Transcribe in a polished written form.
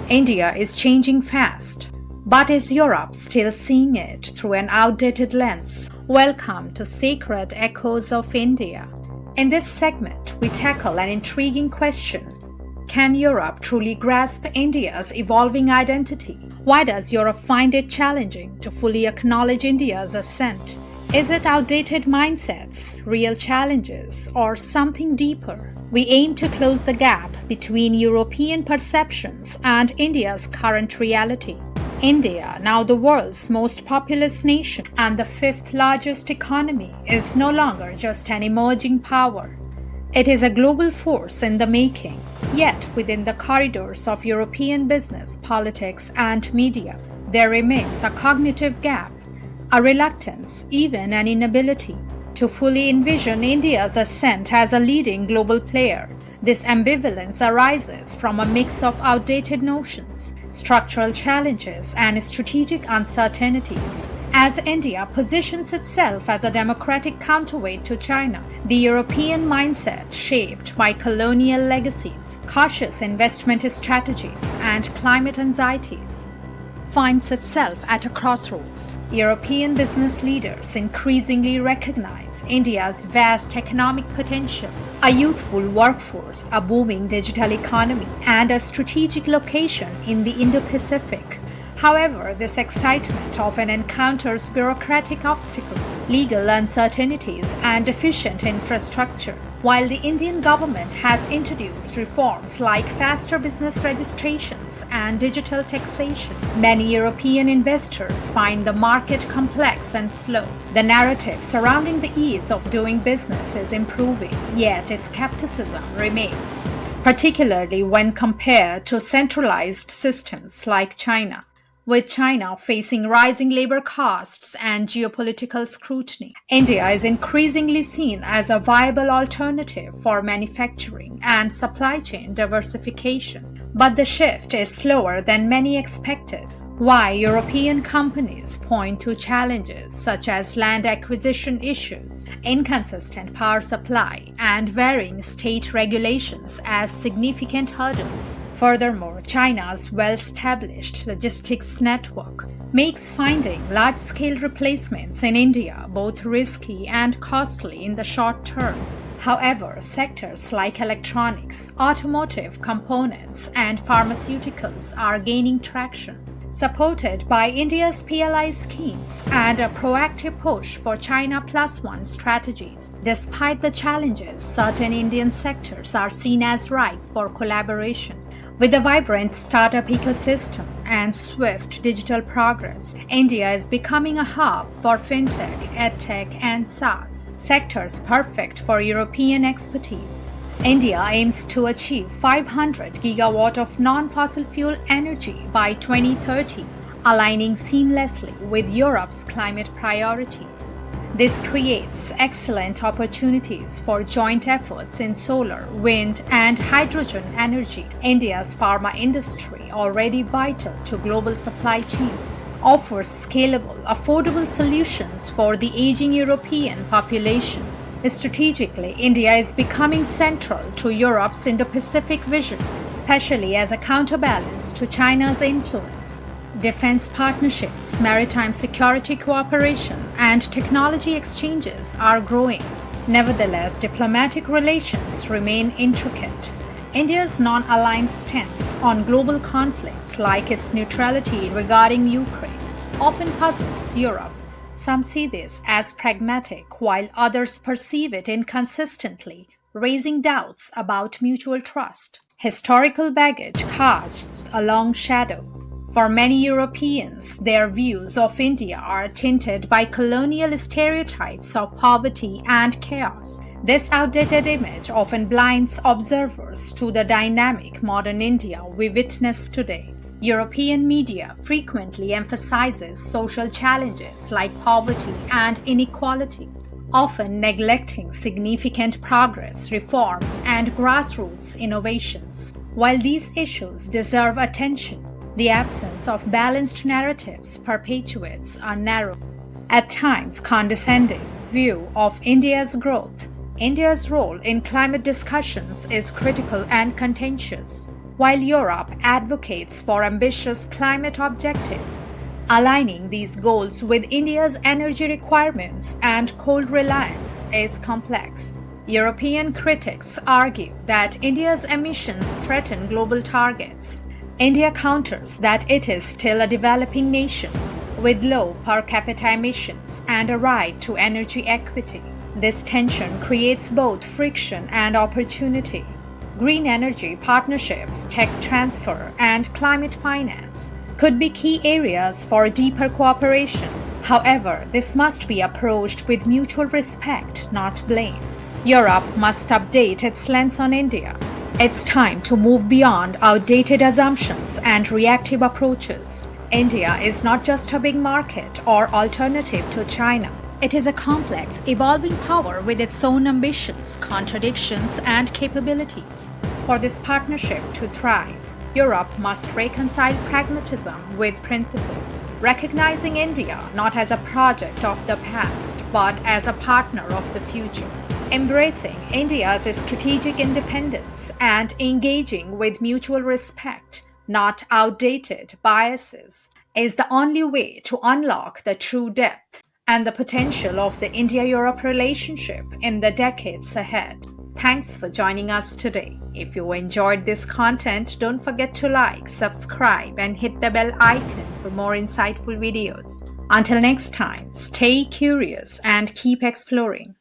India is changing fast, but is Europe still seeing it through an outdated lens? Welcome to Sacred Echoes of India. In this segment, we tackle an intriguing question. Can Europe truly grasp India's evolving identity? Why does Europe find it challenging to fully acknowledge India's ascent? Is it outdated mindsets, real challenges, or something deeper? We aim to close the gap between European perceptions and India's current reality. India, now the world's most populous nation and the fifth largest economy, is no longer just an emerging power. It is a global force in the making. Yet, within the corridors of European business, politics, and media, there remains a cognitive gap, a reluctance, even an inability, to fully envision India's ascent as a leading global player. This ambivalence arises from a mix of outdated notions, structural challenges, and strategic uncertainties. As India positions itself as a democratic counterweight to China, the European mindset, shaped by colonial legacies, cautious investment strategies, and climate anxieties, finds itself at a crossroads. European business leaders increasingly recognize India's vast economic potential, a youthful workforce, a booming digital economy, and a strategic location in the Indo-Pacific. However, this excitement often encounters bureaucratic obstacles, legal uncertainties, and deficient infrastructure. While the Indian government has introduced reforms like faster business registrations and digital taxation, many European investors find the market complex and slow. The narrative surrounding the ease of doing business is improving, yet skepticism remains, particularly when compared to centralized systems like China. With China facing rising labor costs and geopolitical scrutiny, India is increasingly seen as a viable alternative for manufacturing and supply chain diversification. But the shift is slower than many expected. Why European companies point to challenges such as land acquisition issues, inconsistent power supply, and varying state regulations as significant hurdles. Furthermore, China's well-established logistics network makes finding large-scale replacements in India both risky and costly in the short term. However, sectors like electronics, automotive components, and pharmaceuticals are gaining traction, supported by India's PLI schemes and a proactive push for China Plus One strategies. Despite the challenges, certain Indian sectors are seen as ripe for collaboration. With a vibrant startup ecosystem and swift digital progress, India is becoming a hub for fintech, edtech, and SaaS, sectors perfect for European expertise. India aims to achieve 500 gigawatt of non-fossil fuel energy by 2030, aligning seamlessly with Europe's climate priorities. This creates excellent opportunities for joint efforts in solar, wind, and hydrogen energy. India's pharma industry, already vital to global supply chains, offers scalable, affordable solutions for the aging European population. Strategically, India is becoming central to Europe's Indo-Pacific vision, especially as a counterbalance to China's influence. Defense partnerships, maritime security cooperation, and technology exchanges are growing. Nevertheless, diplomatic relations remain intricate. India's non-aligned stance on global conflicts, like its neutrality regarding Ukraine, often puzzles Europe. Some see this as pragmatic, while others perceive it inconsistently, raising doubts about mutual trust. Historical baggage casts a long shadow. For many Europeans, their views of India are tinted by colonial stereotypes of poverty and chaos. This outdated image often blinds observers to the dynamic modern India we witness today. European media frequently emphasizes social challenges like poverty and inequality, often neglecting significant progress, reforms, and grassroots innovations. While these issues deserve attention, the absence of balanced narratives perpetuates a narrow, at times condescending, view of India's growth. India's role in climate discussions is critical and contentious. while Europe advocates for ambitious climate objectives. Aligning these goals with India's energy requirements and coal reliance is complex. European critics argue that India's emissions threaten global targets. India counters that it is still a developing nation with low per capita emissions and a right to energy equity. This tension creates both friction and opportunity. Green energy partnerships, tech transfer, and climate finance could be key areas for deeper cooperation. However, this must be approached with mutual respect, not blame. Europe must update its lens on India. It's time to move beyond outdated assumptions and reactive approaches. India is not just a big market or alternative to China. It is a complex, evolving power with its own ambitions, contradictions, and capabilities. For this partnership to thrive, Europe must reconcile pragmatism with principle, recognizing India not as a project of the past but as a partner of the future. Embracing India's strategic independence and engaging with mutual respect, not outdated biases, is the only way to unlock the true depth and the potential of the India-Europe relationship in the decades ahead. Thanks for joining us today. If you enjoyed this content, don't forget to like, subscribe, and hit the bell icon for more insightful videos. Until next time, stay curious and keep exploring.